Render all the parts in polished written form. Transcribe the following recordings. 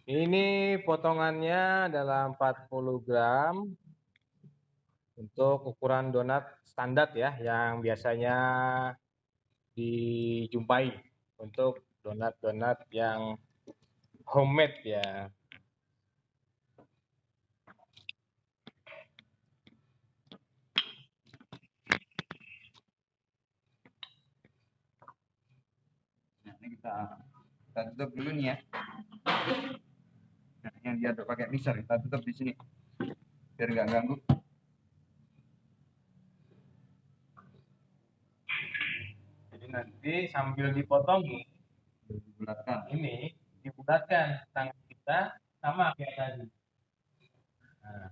Ini potongannya adalah 40 gram untuk ukuran donat standar ya, yang biasanya dijumpai untuk donat-donat yang homemade ya. Nah, ini kita tutup dulu nih ya. Nah, yang diaduk pakai mixer kita tutup di sini biar nggak ganggu. Jadi nanti sambil dipotong Dibulatkan. ini dibulatkan tangan kita sama kayak tadi. Nah,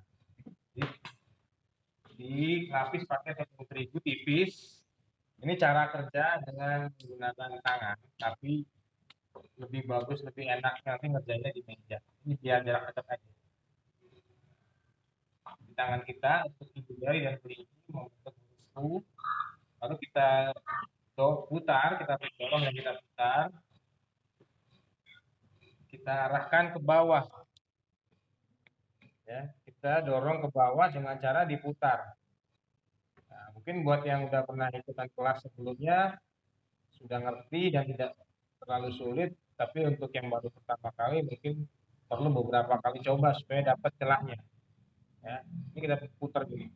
dilapis pakai tepung terigu tipis. Ini cara kerja dengan menggunakan tangan, tapi lebih bagus, lebih enak nanti ngerjainnya di meja. Ini biar jarak dekat aja. Di tangan kita untuk ibu jari dan kelingking membentuk huruf U, lalu kita putar, kita dorong dan kita putar, kita arahkan ke bawah. Ya, kita dorong ke bawah dengan cara diputar. Nah, mungkin buat yang udah pernah ikutan kelas sebelumnya sudah ngerti dan tidak terlalu sulit, tapi untuk yang baru pertama kali mungkin perlu beberapa kali coba supaya dapat celahnya. Ya, ini kita putar gini.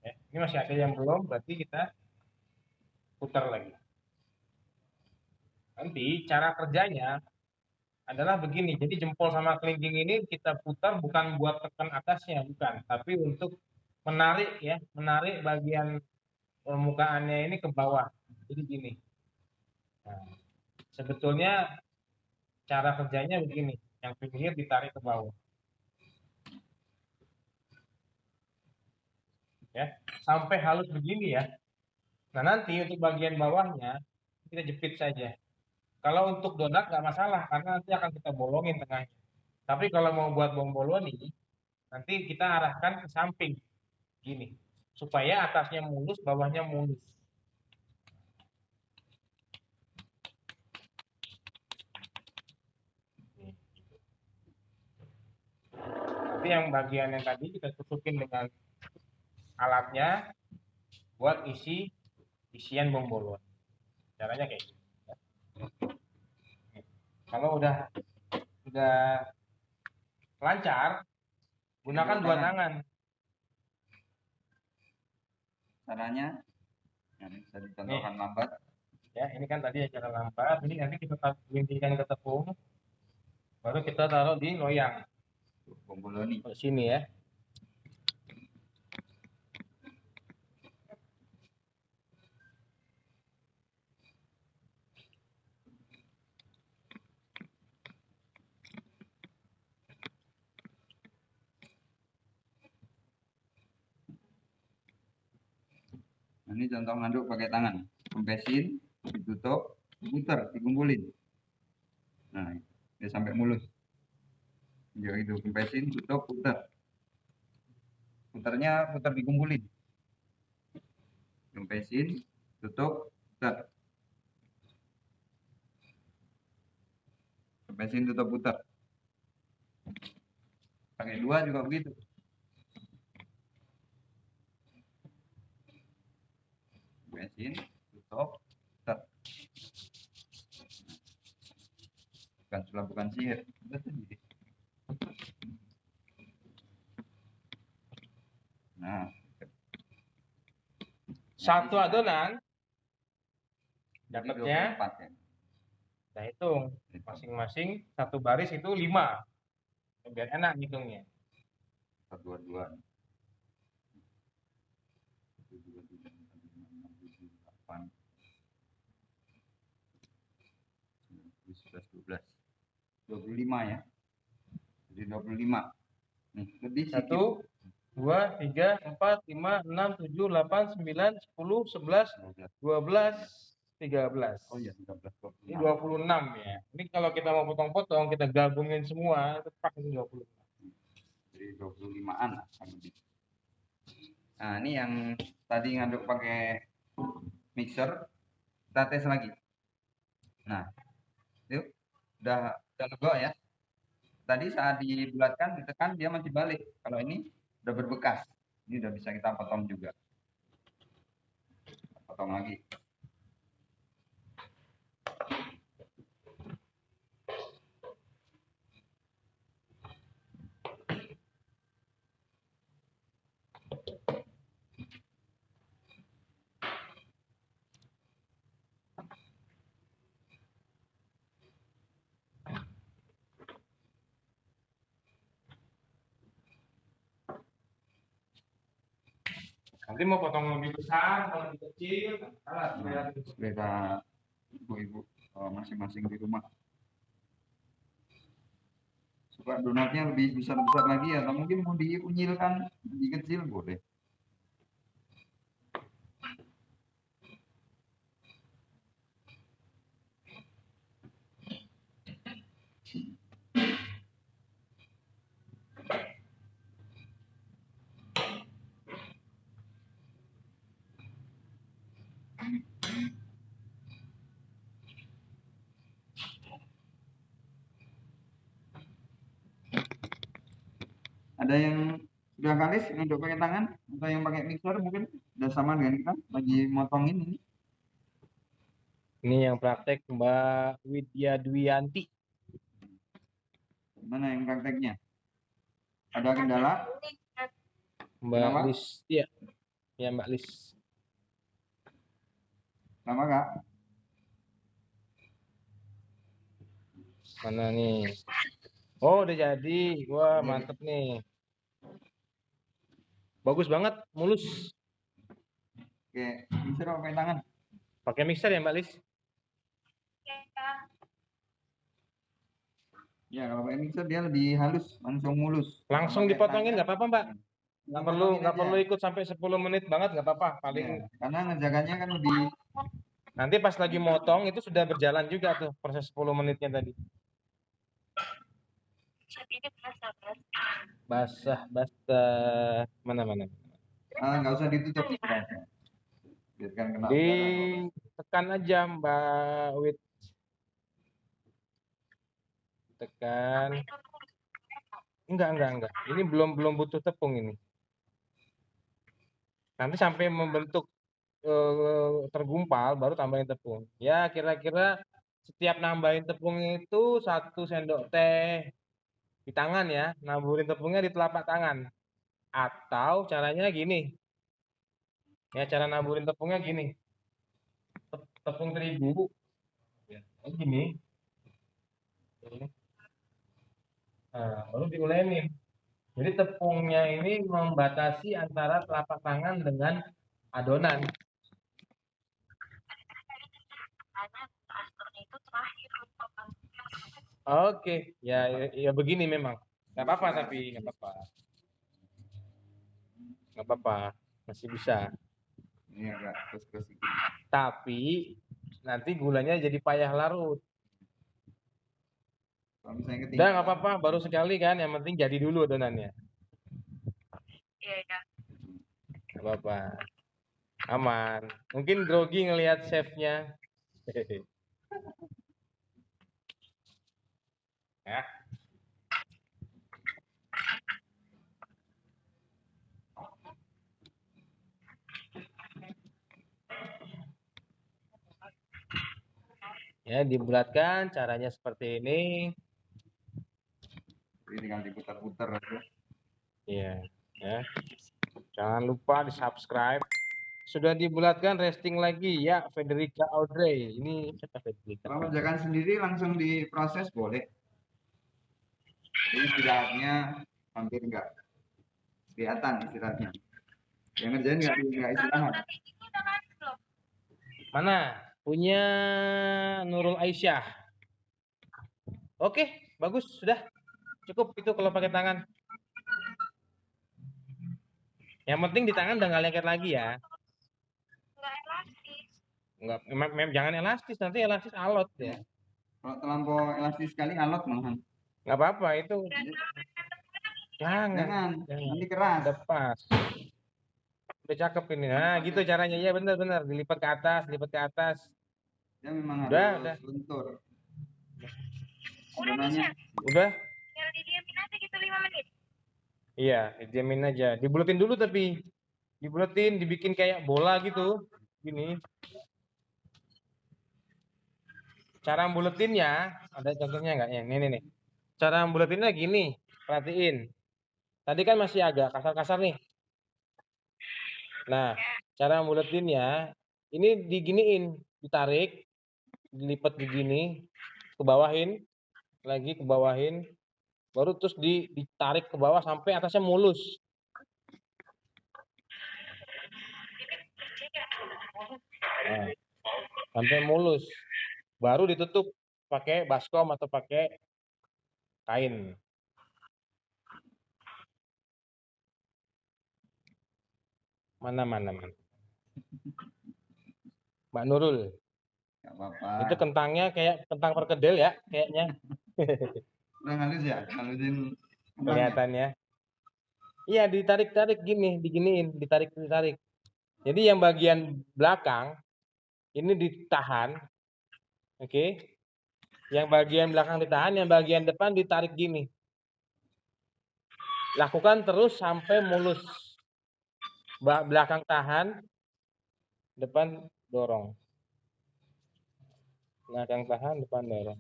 Ya, ini masih ada yang belum, berarti kita putar lagi. Nanti cara kerjanya adalah begini. Jadi jempol sama kelingking ini kita putar bukan buat tekan atasnya, bukan, tapi untuk menarik ya, menarik bagian permukaannya ini ke bawah. Jadi gini. Nah, sebetulnya cara kerjanya begini, yang pinggir ditarik ke bawah. Ya, sampai halus begini ya. Nah, nanti untuk bagian bawahnya kita jepit saja. Kalau untuk donat nggak masalah karena nanti akan kita bolongin tengahnya. Tapi kalau mau buat bomboloni, nanti kita arahkan ke samping gini, supaya atasnya mulus, bawahnya mulus. Nanti yang bagian yang tadi kita tutupin dengan alatnya buat isian bomboloni. Caranya kayak gitu. Kalau udah lancar, gunakan dua tangan. Caranya, yang bisa dicontohkan lambat. Ya, ini kan tadi cara lambat. Ini nanti kita lintingkan ke tepung, baru kita taruh di loyang. Bomboloni. Ke sini ya. Ini contoh ngaduk pakai tangan. Kempesin, ditutup, putar, dikumpulin. Nah, ini sampai mulus. Ya itu, kempesin, tutup, putar. Putarnya putar dikumpulin. Kempesin, tutup, putar. Kempesin, tutup, putar. Pakai dua juga begitu. Kempesin, tutup, putar. Bukan sihir. Nah, Satu adonan dapatnya, kita hitung masing-masing satu baris itu 5, biar enak hitungnya. 1, 2, 2. 11, 12, 25 ya. Jadi 25. Nih, lebih 1, 2, 3, 4, 5, 6, 7, 8, 9, 10, 11, 12, 13. Oh iya, 13, 26. Ini 26 ya. Ini kalau kita mau potong-potong, kita gabungin semua, itu pas ini 26. Jadi 25-an lah. Nah, ini yang tadi ngaduk pakai mixer, kita tes lagi. Nah, yuk, udah lega ya. Tadi saat dibulatkan, ditekan dia masih balik. Kalau ini udah berbekas, ini udah bisa kita potong juga. Potong lagi. Nanti mau potong lebih besar, kalau lebih kecil, salah. Nah, selera ibu-ibu masing-masing di rumah. Suka donatnya lebih besar-besar lagi atau mungkin mau diunyilkan lebih kecil boleh. Ada yang sudah kalis untuk pakai tangan atau yang pakai mixer mungkin udah sama dengan kita lagi motongin ini. Ini yang praktek Mbak Widya Dwianti. Gimana yang prakteknya? Ada kendala? Mbak Kenapa? Lis, ya, ya Mbak Lis. Sama Kak? Mana nih? Oh, udah jadi. Wah, mantep nih. Bagus banget, mulus. Oke, mixer apa pakai tangan? Pakai mixer ya Mbak Lis? Ya, kalau pakai mixer dia lebih halus, langsung mulus. Langsung Kalau pakai dipotongin tangan, nggak apa-apa Mbak? Nggak perlu dipotongin nggak aja. perlu ikut sampai 10 menit banget, nggak apa-apa. Ya, Paling karena ngejaganya kan lebih. nanti pas lagi motong itu sudah berjalan juga tuh proses 10 menitnya tadi. Basah, basah. Mana mana. Nggak usah ditutup istilahnya. Biarkan kena udara. Ditekan aja Mbak Wid. Tekan. Enggak. Ini belum butuh tepung ini. Nanti sampai membentuk tergumpal baru tambahin tepung. Ya kira-kira setiap nambahin tepung itu 1 sendok teh di tangan ya. Naburin tepungnya di telapak tangan. Atau caranya gini. Ya cara naburin tepungnya gini. Tepung terigu. Ya, gini. Nah, baru diulenin. Jadi tepungnya ini membatasi antara telapak tangan dengan adonan. Oke, ya begini memang. Nggak apa-apa tapi nggak apa-apa. Nggak apa-apa, masih bisa. Ini agak kus-kus sedikit. Tapi nanti gulanya jadi payah larut. Kalau misalnya Udah ketinggalan. nggak apa-apa, baru sekali kan. Yang penting jadi dulu adonannya. Iya. Nggak apa-apa, aman. Mungkin grogi ngelihat chefnya. Ya. Ya, dibulatkan caranya seperti ini. Ini tinggal diputar-putar aja. Iya, ya. Jangan lupa di-subscribe. Sudah dibulatkan, resting lagi ya, Federica Audrey. Ini siapa Federica? Kalau mengerjakan sendiri langsung diproses boleh. Jadi istirahatnya hampir nggak kelihatan istirahatnya. Yang ngerjain nggak istirahat. Mana? Punya Nurul Aisyah. Oke, bagus, sudah. Cukup itu kalau pakai tangan. Yang penting di tangan udah nggak lengket lagi ya. Nggak elastis. Nggak, jangan elastis, nanti elastis alot ya. Kalau terlampau elastis sekali alot malahan. Nggak apa-apa itu. Jangan. Nanti keras. Udah pas. Udah cakep ini. Nah, gitu caranya. Ya benar-benar dilipat ke atas, lipat ke atas. Dia memang Udah. harus lentur. Udah nih, Adonannya Chef. Udah? Tinggal didiamin aja gitu 5 menit. Iya, diamin aja. Dibuletin dulu tapi. Dibuletin, dibikin kayak bola gitu. Gini. Cara buletinnya, ada contohnya nggak? Ya, ini nih. Cara buletinnya gini, perhatiin. Tadi kan masih agak kasar-kasar nih. Nah, cara buletinnya, ini diginiin, ditarik, dilipat begini, ke bawahin, lagi ke bawahin, baru terus ditarik ke bawah sampai atasnya mulus. Nah, sampai mulus. Baru ditutup pakai baskom atau pakai kain. Mana. Mbak Nurul. nggak apa-apa. Itu kentangnya kayak kentang perkedel ya, kayaknya. Udah halus ya, halusin kentangnya. Kelihatannya. Iya, ditarik-tarik gini, diginiin, ditarik. Jadi yang bagian belakang ini ditahan, oke? Yang bagian belakang ditahan, yang bagian depan ditarik gini. Lakukan terus sampai mulus. Belakang tahan, depan dorong. Belakang tahan, depan dorong.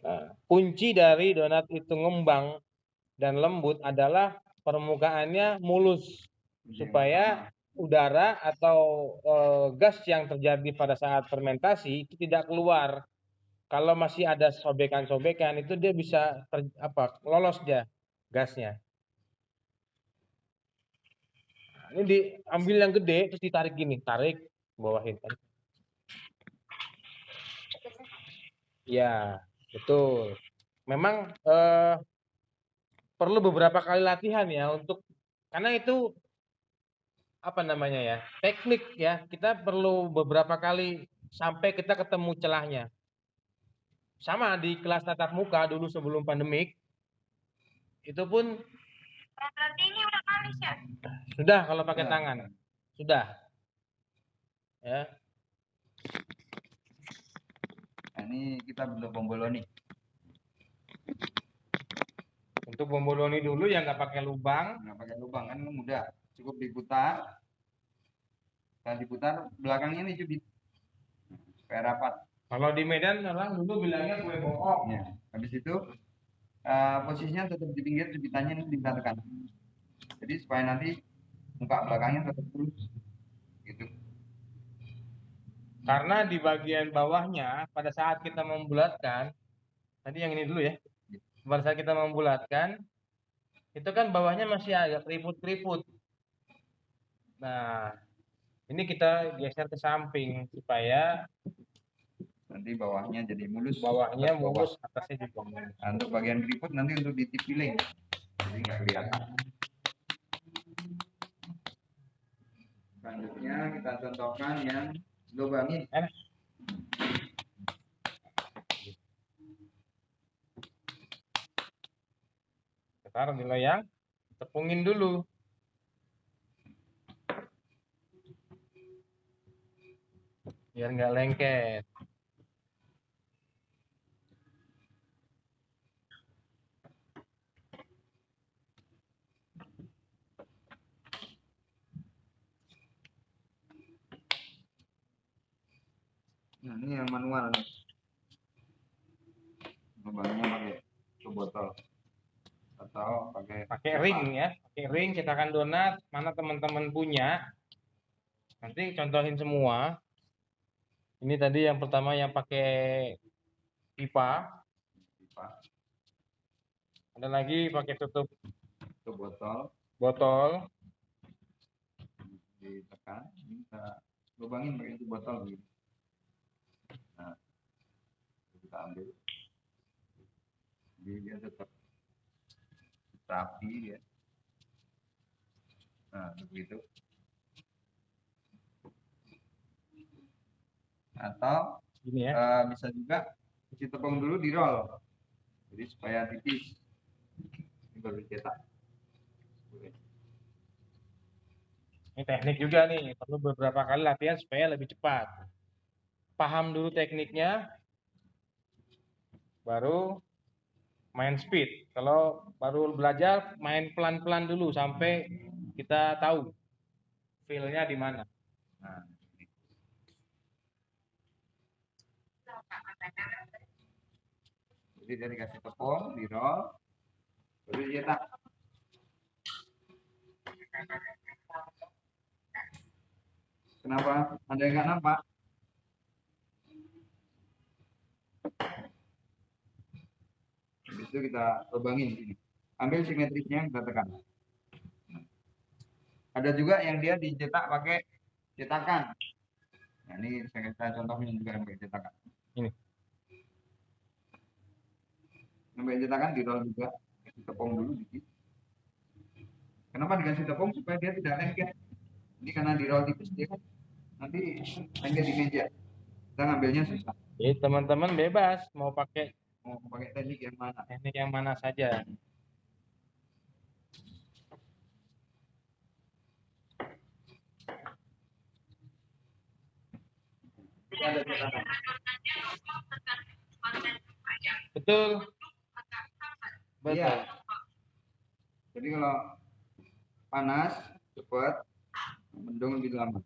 Nah, kunci dari donat itu ngembang dan lembut adalah permukaannya mulus supaya udara atau gas yang terjadi pada saat fermentasi itu tidak keluar. Kalau masih ada sobekan-sobekan itu dia bisa lolos dia gasnya. Nah, ini diambil yang gede terus ditarik gini, tarik bawahin. Ya, betul. Memang perlu beberapa kali latihan ya karena itu apa namanya ya, teknik ya. Kita perlu beberapa kali sampai kita ketemu celahnya. Sama di kelas tatap muka dulu sebelum pandemik, itu pun Berarti ini udah kali, Chef. sudah kalau pakai tangan. Sudah. Ya. Nah, ini kita bentuk bomboloni. Untuk bomboloni dulu ya nggak pakai lubang. Nggak pakai lubang kan mudah, cukup diputar. Setelah diputar belakangnya ini cubit supaya rapat. Kalau di Medan orang dulu bilangnya kue bohong. Ya, habis itu posisinya tetap di pinggir, cubitannya ini ditekan. Jadi supaya nanti muka belakangnya tetap lurus gitu. Karena di bagian bawahnya pada saat kita membulatkan, tadi yang ini dulu ya. Pada saat kita membulatkan, itu kan bawahnya masih agak keriput-keriput. Nah, ini kita geser ke samping supaya Nanti bawahnya jadi mulus. bawahnya atas bawah. mulus, atasnya juga mulus. Nah, untuk bagian keriput nanti untuk ditipiling, jadi nggak kelihatan. Selanjutnya kita contohkan yang lubangin. Taruh di loyang, tepungin dulu. Biar nggak lengket. Nah, ini yang manual nih. Lubangnya pakai botol atau pakai ring ya, pakai ring cetakan donat mana teman-teman punya. Nanti contohin semua. Ini tadi yang pertama yang pakai pipa. Ada lagi pakai tutup botol. Ditekan, ini kita lubangin pakai itu botol begini. Nah, kita ambil. Jadi dia tetap rapi ya. Nah, begitu. Atau Gini ya. bisa juga isi tepung dulu di roll, jadi supaya tipis. Ini baru cetak. Ini teknik juga nih, perlu beberapa kali latihan supaya lebih cepat. Paham dulu tekniknya, baru main speed. Kalau baru belajar, main pelan-pelan dulu sampai kita tahu feel-nya di mana. Nah, jadi dia dikasih tepung, di roll, baru dicetak. Kenapa? Ada yang nggak nampak? Habis itu kita lubangin sini. Ambil simetrisnya, kita tekan. Ada juga yang dia dicetak pakai cetakan. Nah, ini saya contohnya juga yang pakai cetakan. Ini. Yang pakai cetakan di roll juga. Kasih tepung dulu dikit. Kenapa dikasih tepung? Supaya dia tidak lengket. Ini karena di roll tipis dia kan nanti lengket di meja. Kita ngambilnya susah. Jadi teman-teman bebas mau pakai Mau pakai teknik yang mana? teknik yang mana saja. Kita ada cetakan. Betul. Betul. Iya. Jadi kalau panas cepat, mendung lebih lama.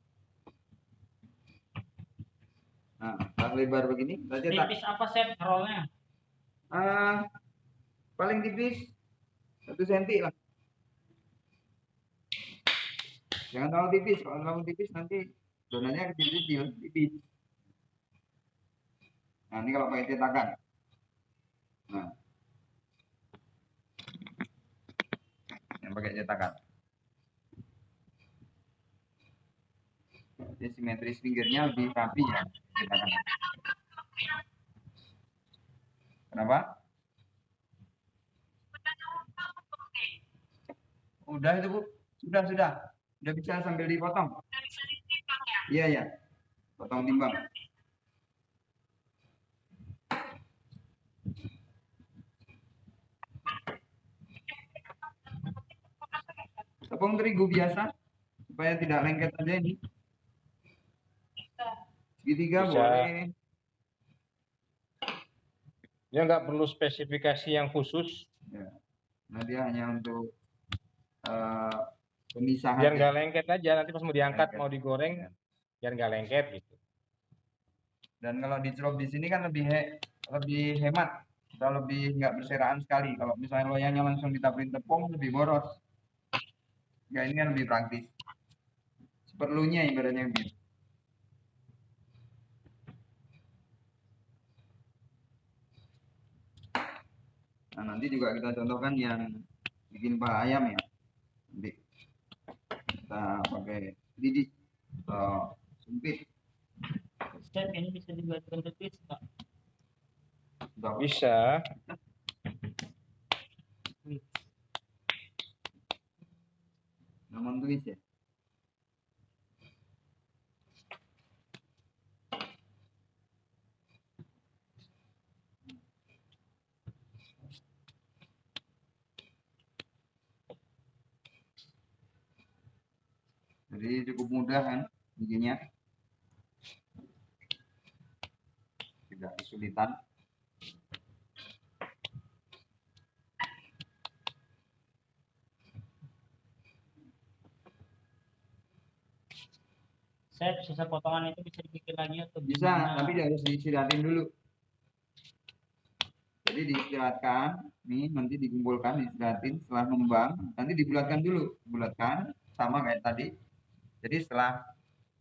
Nah, pas lebar begini, kita cetak. Tipis apa set rollnya? Paling tipis 1 cm lah. Jangan terlalu tipis. Kalau terlalu tipis nanti donanya kecil-kecil, tipis. Nah, ini kalau pakai cetakan. Nah, yang pakai cetakan. Jadi simetris pinggirnya lebih rapi ya cetakan. Kenapa? Udah itu Bu. Sudah. Udah bisa sambil dipotong. Iya ya. Potong timbang. Tepung terigu biasa supaya tidak lengket aja ini. Segitiga Bisa. boleh. Dia nggak perlu spesifikasi yang khusus. Ya. Nah dia hanya untuk pemisahan. Biar nggak lengket aja. Nanti pas mau diangkat, Lengket. mau digoreng, biar nggak lengket gitu. Dan kalau dicelup di sini kan lebih hemat. Kita lebih nggak berserakan sekali. Kalau misalnya loyangnya langsung ditaburin tepung lebih boros. Ya ini kan lebih praktis. Seperlunya ibaratnya gitu. Nah nanti juga kita contohkan yang bikin paha ayam ya. Nanti kita pakai lidi atau sumpit. Chef, ini bisa dibuat bentuk twist, Pak. Bisa. Namun tulis ya. Jadi cukup mudah kan bikinnya. Tidak kesulitan. Chef, sisa potongan itu bisa dibikin lagi atau Bisa, gimana? tapi harus diistirahatin dulu. Jadi diistirahatkan, nih nanti dikumpulkan, diistirahatin, setelah ngembang, nanti dibulatkan dulu, bulatkan sama kayak tadi. Jadi setelah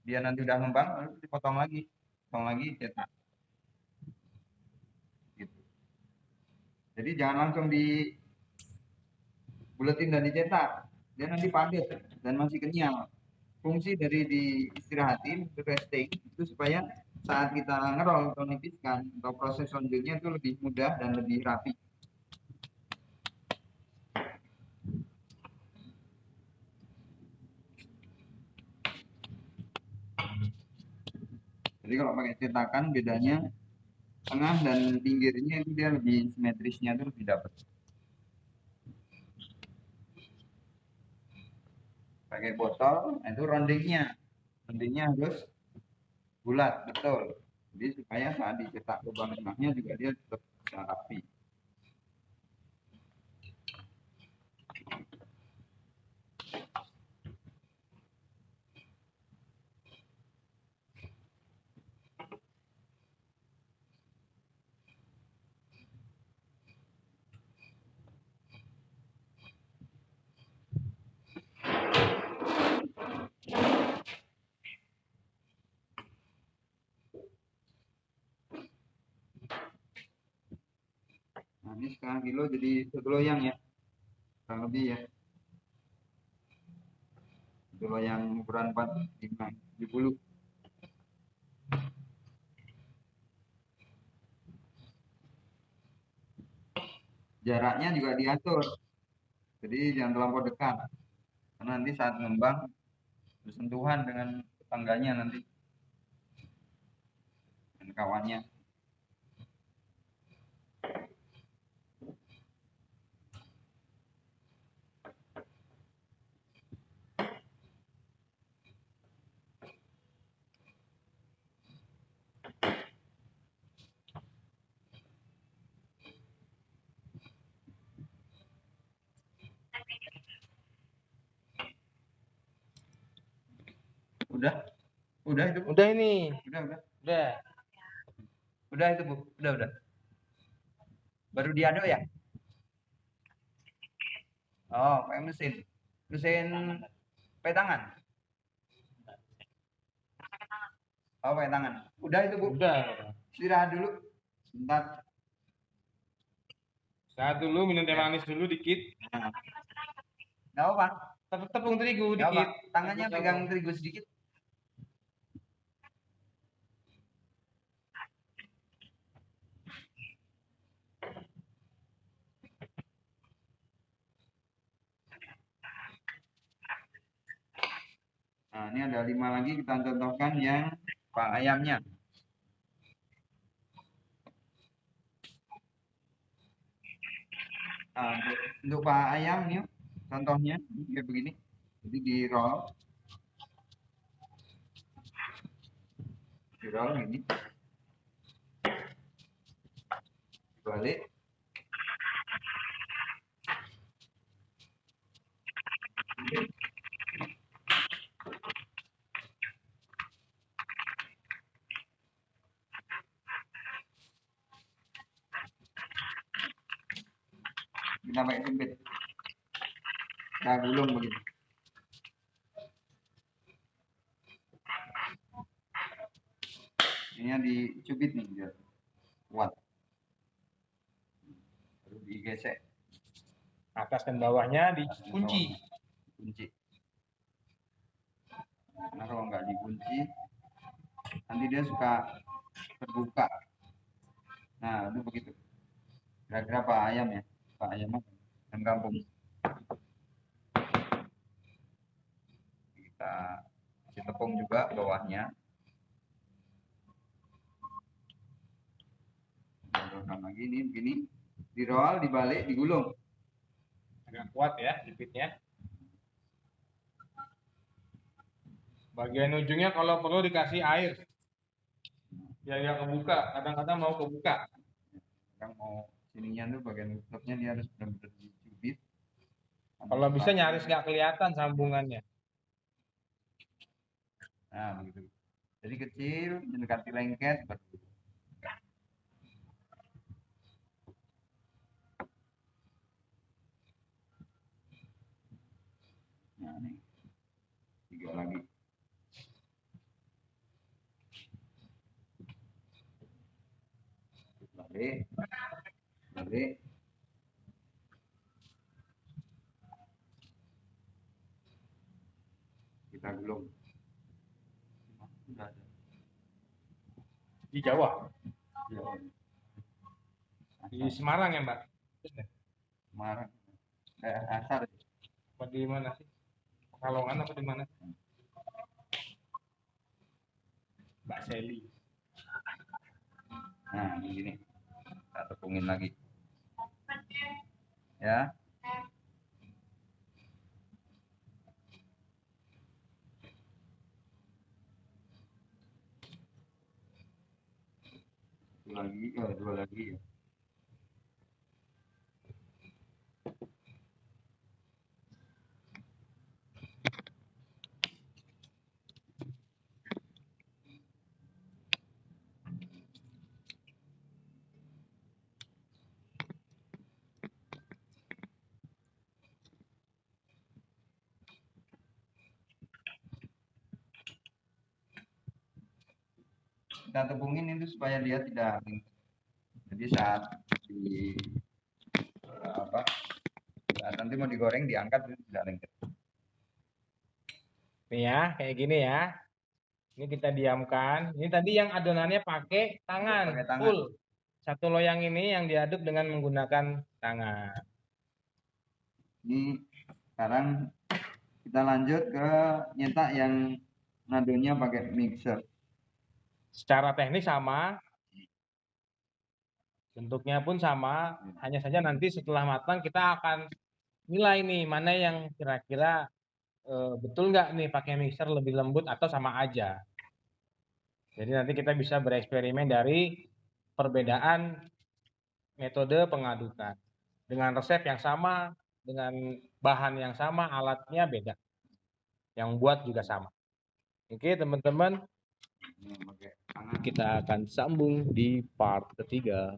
dia nanti udah ngembang, lalu dipotong lagi, cetak. Gitu. Jadi jangan langsung dibulatin dan dicetak, dia nanti padat dan masih kenyal. Fungsi dari diistirahatin, resting itu supaya saat kita ngerol atau nipiskan atau proses selanjutnya itu lebih mudah dan lebih rapi. Jadi kalau pakai cetakan bedanya tengah dan pinggirnya itu dia lebih simetrisnya itu lebih dapat. pakai botol, nah itu rondingnya harus bulat betul, jadi supaya saat dicetak lubang tengahnya juga dia tetap bisa rapi. Nah ini setengah kilo jadi 1 loyang ya, kurang lebih ya. 1 loyang ukuran 45 70. Jaraknya juga diatur, jadi jangan terlampau dekat, karena nanti saat ngembang bersentuhan dengan tetangganya nanti, dengan kawannya. Udah itu Bu. Udah ini. Udah. Udah itu Bu, udah. Baru diaduk ya? Oh, pakai mesin pakai tangan. Oh, pakai tangan. Udah itu Bu. Udah. Istirahat dulu. Sebentar. Saat dulu minum teh manis dulu dikit. Nah. Nggak apa? Tepung terigu Nggak apa. dikit. Tangannya pegang terigu sedikit. Nah, ini ada 5 lagi, kita contohkan yang pak ayamnya. Nah, untuk pak ayam nih, contohnya kayak begini. Jadi di roll gini, dibalik. Kita pakai sempit, kita gulung begini. Ini dicubit nih biar kuat, terus digesek Atas dan bawahnya dikunci. Karena kalau nggak dikunci nanti dia suka terbuka. Nah itu begitu kira-kira pak ayam ya, pak ayam dan kampung. Kita kasih tepung juga bawahnya, rollkan lagi ini begini, di roll, dibalik, digulung. Agak kuat ya jepitnya. Bagian ujungnya kalau perlu dikasih air biar nggak kebuka. Kadang-kadang mau kebuka. Kadang mau sininya tuh bagian tutupnya dia harus benar-benar dicubit. Kalau bisa nyaris nggak kelihatan sambungannya. Nah begitu. Jadi kecil mendekati lengket. Nah ini 3 lagi. Balik. Kita gulung. Sudah ada. Di Jawa. Ya. Di Semarang ya Mbak? Semarang. Asar. Apa di mana sih? Pekalongan apa di mana? Mbak Seli. Nah begini. Kita tepungin lagi. Ya. lagi, dua lagi ya. Kita tepungin itu supaya dia tidak lengket. Jadi saat di saat nanti mau digoreng diangkat itu tidak lengket. Nih ya, kayak gini ya. Ini kita diamkan. Ini tadi yang adonannya pakai tangan, Pakai tangan. full. Satu loyang ini yang diaduk dengan menggunakan tangan. Ini sekarang kita lanjut ke nyetak yang nadonnya pakai mixer. Secara teknis sama, bentuknya pun sama, hanya saja nanti setelah matang kita akan nilai nih mana yang kira-kira betul nggak nih pakai mixer lebih lembut atau sama aja. Jadi nanti kita bisa bereksperimen dari perbedaan metode pengadukan. Dengan resep yang sama, dengan bahan yang sama, alatnya beda. Yang buat juga sama. Oke teman-teman, Ini pakai tangan. kita akan sambung di part ketiga.